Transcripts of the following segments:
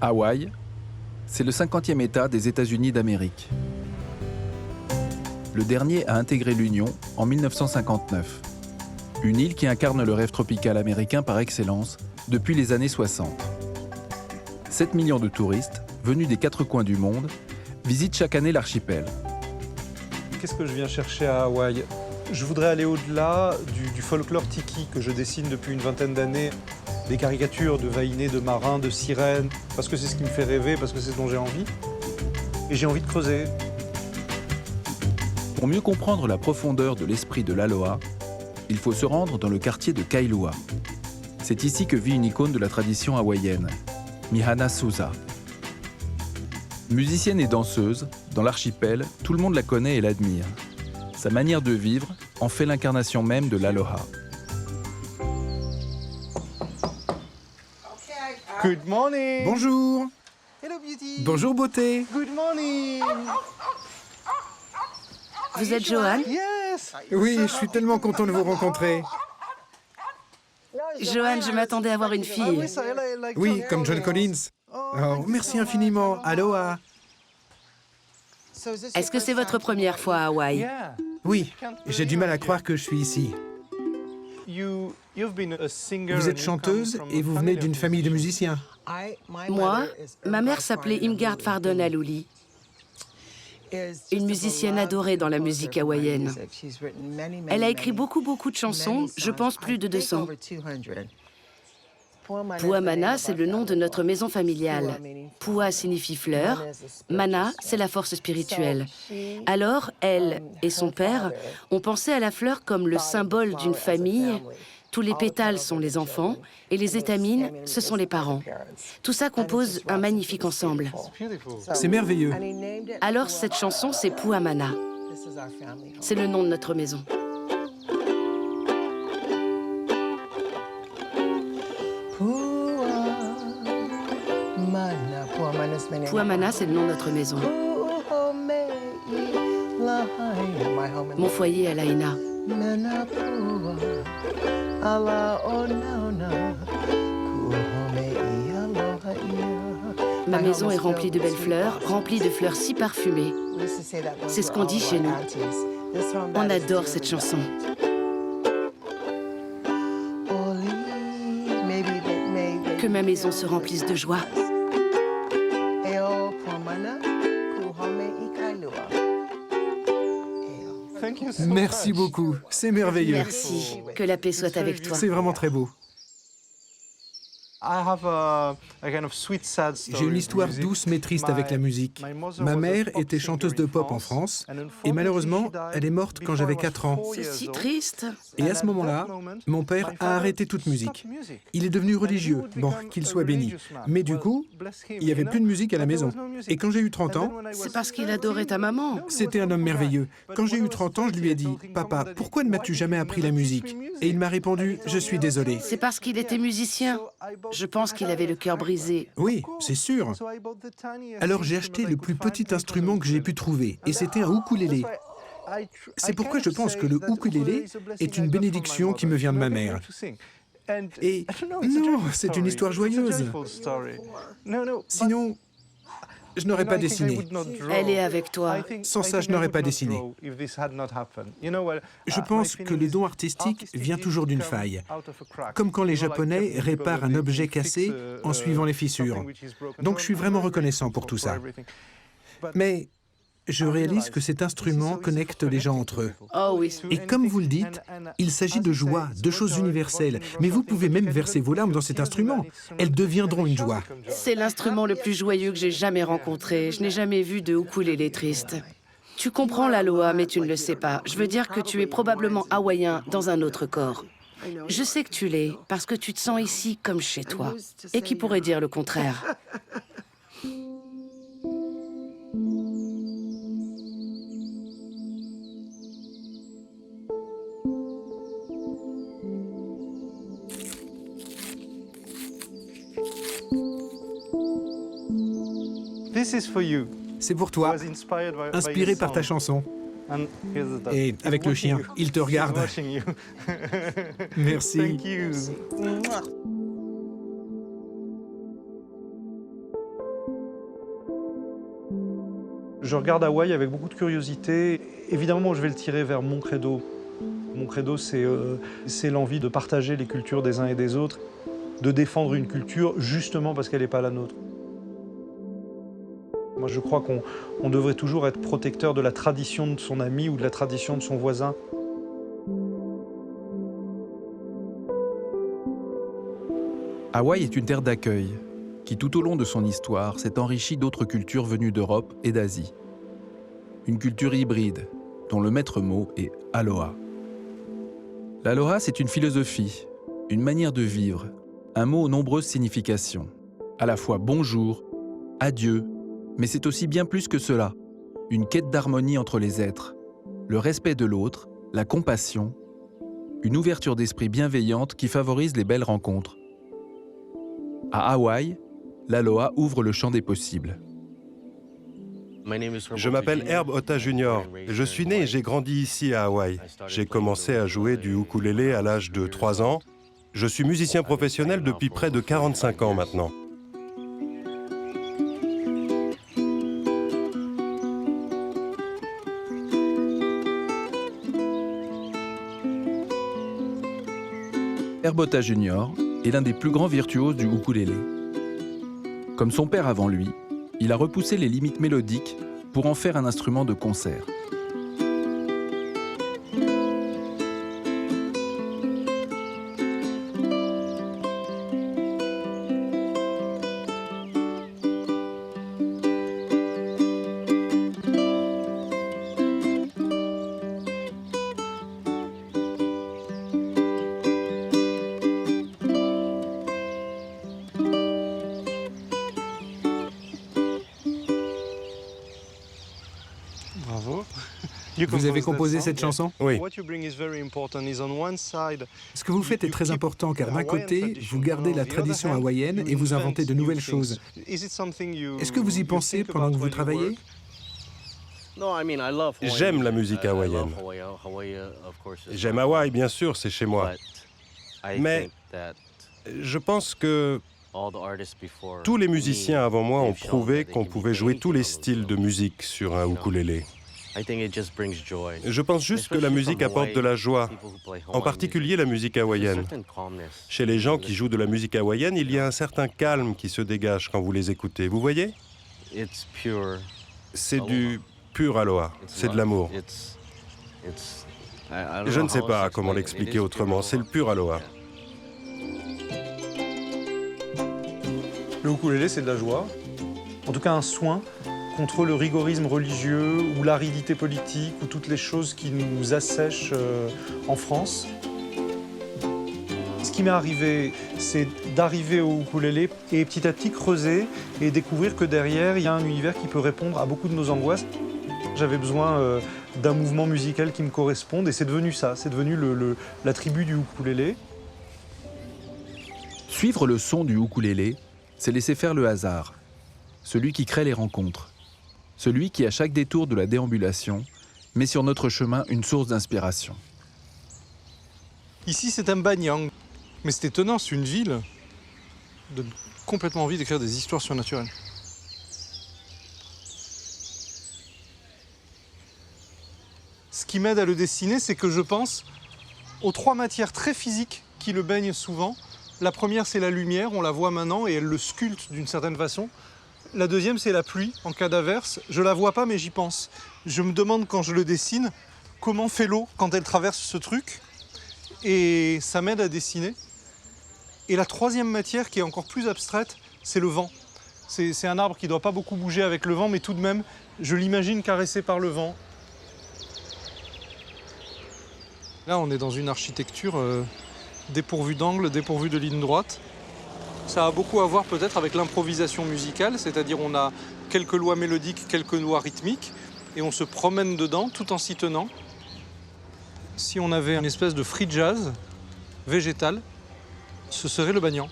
Hawaï, c'est le 50e État des États-Unis d'Amérique. Le dernier a intégré l'Union en 1959. Une île qui incarne le rêve tropical américain par excellence depuis les années 60. 7 millions de touristes, venus des 4 coins du monde, visitent chaque année l'archipel. Qu'est-ce que je viens chercher à Hawaï? Je voudrais aller au-delà du folklore tiki que je dessine depuis une vingtaine d'années. Des caricatures de vaïnés, de marins, de sirènes, parce que c'est ce qui me fait rêver, parce que c'est ce dont j'ai envie. Et j'ai envie de creuser. Pour mieux comprendre la profondeur de l'esprit de l'aloha, il faut se rendre dans le quartier de Kailua. C'est ici que vit une icône de la tradition hawaïenne, Mihana Souza. Musicienne et danseuse, dans l'archipel, tout le monde la connaît et l'admire. Sa manière de vivre en fait l'incarnation même de l'aloha. Good morning. Bonjour. Hello beauty. Bonjour beauté. Good morning. Vous êtes Johan? Yes. Oui, je suis tellement content de vous rencontrer. Johan, je m'attendais à avoir une fille. Oui, comme John Collins. Oh, merci infiniment. Aloha. Est-ce que c'est votre première fois à Hawaï? Oui, j'ai du mal à croire que je suis ici. Vous êtes chanteuse et vous venez d'une famille de musiciens. Moi, ma mère s'appelait Imgard Fardon Alouli, une musicienne adorée dans la musique hawaïenne. Elle a écrit beaucoup de chansons, je pense plus de 200. Pua Mana, c'est le nom de notre maison familiale. Pua signifie fleur, Mana, c'est la force spirituelle. Alors, elle et son père ont pensé à la fleur comme le symbole d'une famille. Tous les pétales sont les enfants et les étamines, ce sont les parents. Tout ça compose un magnifique ensemble. C'est merveilleux. Alors, cette chanson, c'est Pua Mana. C'est le nom de notre maison. Pua Mana, c'est le nom de notre maison. Mon foyer à Lahaina. Ma maison est remplie de belles fleurs, remplie de fleurs si parfumées. C'est ce qu'on dit chez nous. On adore cette chanson. Que ma maison se remplisse de joie. Merci beaucoup. C'est merveilleux. Merci. Que la paix soit avec toi. C'est vraiment très beau. J'ai une histoire douce mais triste avec la musique. Ma mère était chanteuse de pop en France et malheureusement, elle est morte quand j'avais 4 ans. C'est si triste. Et à ce moment-là, mon père a arrêté toute musique. Il est devenu religieux, bon, qu'il soit béni. Mais du coup, il n'y avait plus de musique à la maison. Et quand j'ai eu 30 ans... C'est parce qu'il adorait ta maman. C'était un homme merveilleux. Quand j'ai eu 30 ans, je lui ai dit « Papa, pourquoi ne m'as-tu jamais appris la musique ?» Et il m'a répondu « Je suis désolé. » C'est parce qu'il était musicien. Je pense qu'il avait le cœur brisé. Oui, c'est sûr. Alors j'ai acheté le plus petit instrument que j'ai pu trouver, et c'était un ukulélé. C'est pourquoi je pense que le ukulélé est une bénédiction qui me vient de ma mère. Et non, c'est une histoire joyeuse. Sinon, je n'aurais pas dessiné. Elle est avec toi. Sans ça, je n'aurais pas dessiné. Je pense que le don artistique vient toujours d'une faille. Comme quand les Japonais réparent un objet cassé en suivant les fissures. Donc je suis vraiment reconnaissant pour tout ça. Mais je réalise que cet instrument connecte les gens entre eux. Oh oui. Et comme vous le dites, il s'agit de joie, de choses universelles. Mais vous pouvez même verser vos larmes dans cet instrument. Elles deviendront une joie. C'est l'instrument le plus joyeux que j'ai jamais rencontré. Je n'ai jamais vu de ukulélé triste. Tu comprends l'aloha, mais tu ne le sais pas. Je veux dire que tu es probablement hawaïen dans un autre corps. Je sais que tu l'es, parce que tu te sens ici comme chez toi. Et qui pourrait dire le contraire? C'est pour toi, inspiré par ta chanson. Et avec le chien, il te regarde. Merci. Je regarde Hawaï avec beaucoup de curiosité. Évidemment, je vais le tirer vers mon credo. Mon credo, c'est l'envie de partager les cultures des uns et des autres, de défendre une culture justement parce qu'elle n'est pas la nôtre. Moi, je crois qu'on devrait toujours être protecteur de la tradition de son ami ou de la tradition de son voisin. Hawaï est une terre d'accueil qui, tout au long de son histoire, s'est enrichie d'autres cultures venues d'Europe et d'Asie. Une culture hybride, dont le maître mot est Aloha. L'Aloha, c'est une philosophie, une manière de vivre, un mot aux nombreuses significations. À la fois bonjour, adieu, mais c'est aussi bien plus que cela. Une quête d'harmonie entre les êtres, le respect de l'autre, la compassion, une ouverture d'esprit bienveillante qui favorise les belles rencontres. À Hawaï, l'Aloha ouvre le champ des possibles. Je m'appelle Herb Otta Jr. Je suis né et j'ai grandi ici à Hawaï. J'ai commencé à jouer du ukulélé à l'âge de 3 ans. Je suis musicien professionnel depuis près de 45 ans maintenant. Herb Otta Jr. est l'un des plus grands virtuoses du ukulélé. Comme son père avant lui, il a repoussé les limites mélodiques pour en faire un instrument de concert. Bravo. Vous avez composé cette chanson? Oui. Ce que vous faites est très important car d'un côté, vous gardez la tradition hawaïenne et vous inventez de nouvelles choses. Est-ce que vous y pensez pendant que vous travaillez? J'aime la musique hawaïenne. J'aime Hawaï, bien sûr, c'est chez moi. Mais je pense que tous les musiciens avant moi ont prouvé qu'on pouvait jouer tous les styles de musique sur un ukulélé. Je pense juste que la musique apporte de la joie, en particulier la musique hawaïenne. Chez les gens qui jouent de la musique hawaïenne, il y a un certain calme qui se dégage quand vous les écoutez. Vous voyez? C'est du pur aloha, c'est de l'amour. Je ne sais pas comment l'expliquer autrement, c'est le pur aloha. Le ukulélé, c'est de la joie, en tout cas un soin contre le rigorisme religieux ou l'aridité politique ou toutes les choses qui nous assèchent en France. Ce qui m'est arrivé, c'est d'arriver au ukulélé et petit à petit creuser et découvrir que derrière, il y a un univers qui peut répondre à beaucoup de nos angoisses. J'avais besoin d'un mouvement musical qui me corresponde et c'est devenu ça, c'est devenu la tribu du ukulélé. Suivre le son du ukulélé, c'est laisser faire le hasard, celui qui crée les rencontres, celui qui, à chaque détour de la déambulation, met sur notre chemin une source d'inspiration. Ici, c'est Mbanyang, mais c'est étonnant, c'est une ville de complètement envie d'écrire des histoires surnaturelles. Ce qui m'aide à le dessiner, c'est que je pense aux 3 matières très physiques qui le baignent souvent. La première, c'est la lumière, on la voit maintenant et elle le sculpte d'une certaine façon. La deuxième, c'est la pluie, en cas d'averse. Je la vois pas, mais j'y pense. Je me demande quand je le dessine, comment fait l'eau quand elle traverse ce truc. Et ça m'aide à dessiner. Et la troisième matière, qui est encore plus abstraite, c'est le vent. C'est un arbre qui ne doit pas beaucoup bouger avec le vent, mais tout de même, je l'imagine caressé par le vent. Là, on est dans une architecture dépourvue d'angle, dépourvue de ligne droite. Ça a beaucoup à voir peut-être avec l'improvisation musicale, c'est-à-dire on a quelques lois mélodiques, quelques lois rythmiques, et on se promène dedans tout en s'y tenant. Si on avait une espèce de free jazz végétal, ce serait le banyan.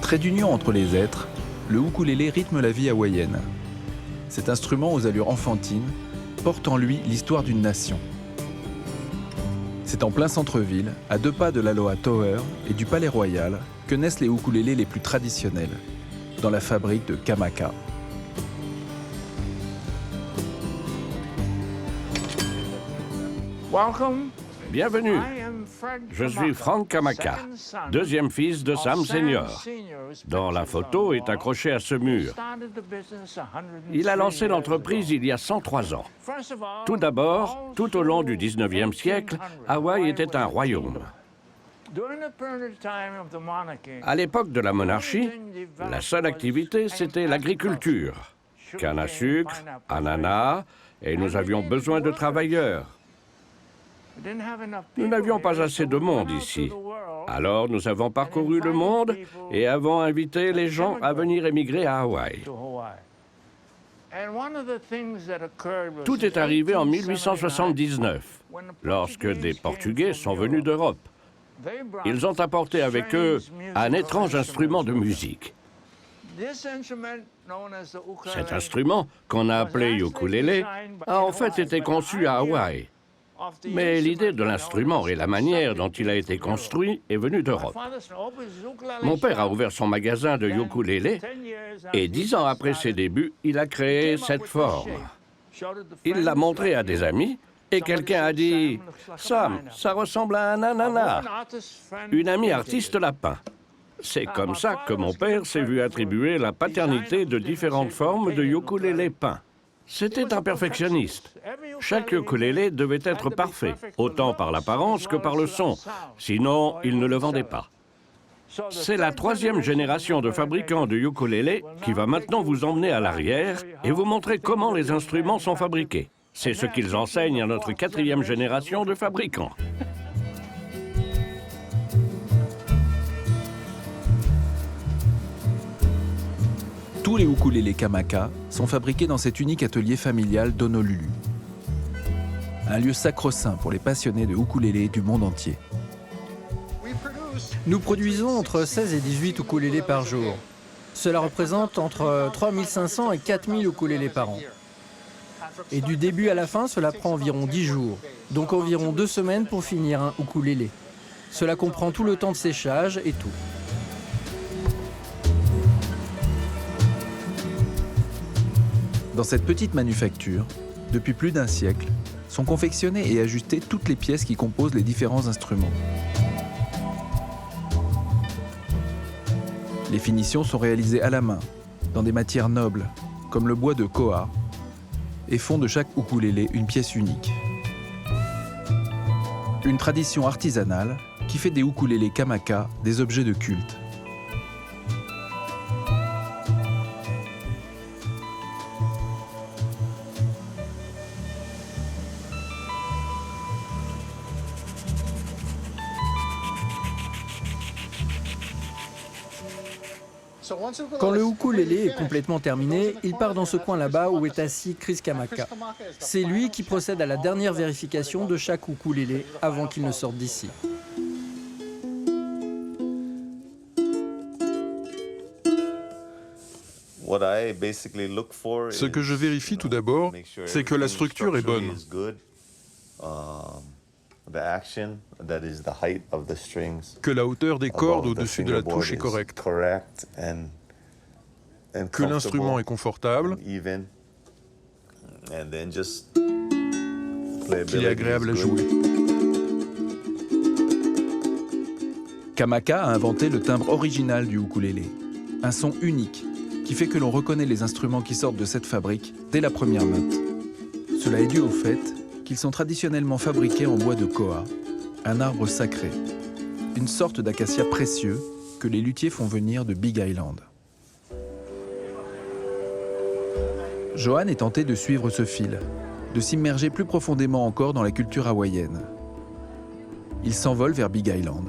Trait d'union entre les êtres, le ukulélé rythme la vie hawaïenne. Cet instrument aux allures enfantines porte en lui l'histoire d'une nation. C'est en plein centre-ville, à 2 pas de l'Aloha Tower et du Palais Royal, que naissent les ukulélés les plus traditionnels, dans la fabrique de Kamaka. Bienvenue. Je suis Frank Kamaka, deuxième fils de Sam Senior, dont la photo est accrochée à ce mur. Il a lancé l'entreprise il y a 103 ans. Tout d'abord, tout au long du 19e siècle, Hawaï était un royaume. À l'époque de la monarchie, la seule activité, c'était l'agriculture. Canne à sucre, ananas, et nous avions besoin de travailleurs. Nous n'avions pas assez de monde ici. Alors nous avons parcouru le monde et avons invité les gens à venir émigrer à Hawaï. Tout est arrivé en 1879, lorsque des Portugais sont venus d'Europe. Ils ont apporté avec eux un étrange instrument de musique. Cet instrument, qu'on a appelé ukulélé, a en fait été conçu à Hawaï. Mais l'idée de l'instrument et la manière dont il a été construit est venue d'Europe. Mon père a ouvert son magasin de ukulélé et 10 ans après ses débuts, il a créé cette forme. Il l'a montré à des amis et quelqu'un a dit « Sam, ça ressemble à un ananas ». Une amie artiste l'a peint. C'est comme ça que mon père s'est vu attribuer la paternité de différentes formes de ukulélé peints. C'était un perfectionniste. Chaque ukulélé devait être parfait, autant par l'apparence que par le son. Sinon, il ne le vendait pas. C'est la 3e génération de fabricants de ukulélé qui va maintenant vous emmener à l'arrière et vous montrer comment les instruments sont fabriqués. C'est ce qu'ils enseignent à notre 4e génération de fabricants. Tous les ukulélés Kamaka sont fabriqués dans cet unique atelier familial d'Honolulu. Un lieu sacro-saint pour les passionnés de ukulélé du monde entier. Nous produisons entre 16 et 18 ukulélés par jour. Cela représente entre 3500 et 4000 ukulélés par an. Et du début à la fin, cela prend environ 10 jours, donc environ 2 semaines pour finir un ukulélé. Cela comprend tout le temps de séchage et tout. Dans cette petite manufacture, depuis plus d'un siècle, sont confectionnées et ajustées toutes les pièces qui composent les différents instruments. Les finitions sont réalisées à la main, dans des matières nobles, comme le bois de koa, et font de chaque ukulélé une pièce unique. Une tradition artisanale qui fait des ukulélés Kamaka des objets de culte. Quand le ukulélé est complètement terminé, il part dans ce coin là-bas où est assis Chris Kamaka. C'est lui qui procède à la dernière vérification de chaque ukulélé avant qu'il ne sorte d'ici. Ce que je vérifie tout d'abord, c'est que la structure est bonne. Que la hauteur des cordes au-dessus de la touche est correcte. Que l'instrument est confortable. Qu'il est agréable à jouer. Kamaka a inventé le timbre original du ukulélé. Un son unique qui fait que l'on reconnaît les instruments qui sortent de cette fabrique dès la première note. Cela est dû au fait qu'ils sont traditionnellement fabriqués en bois de koa, un arbre sacré, une sorte d'acacia précieux que les luthiers font venir de Big Island. Johan est tenté de suivre ce fil, de s'immerger plus profondément encore dans la culture hawaïenne. Il s'envole vers Big Island.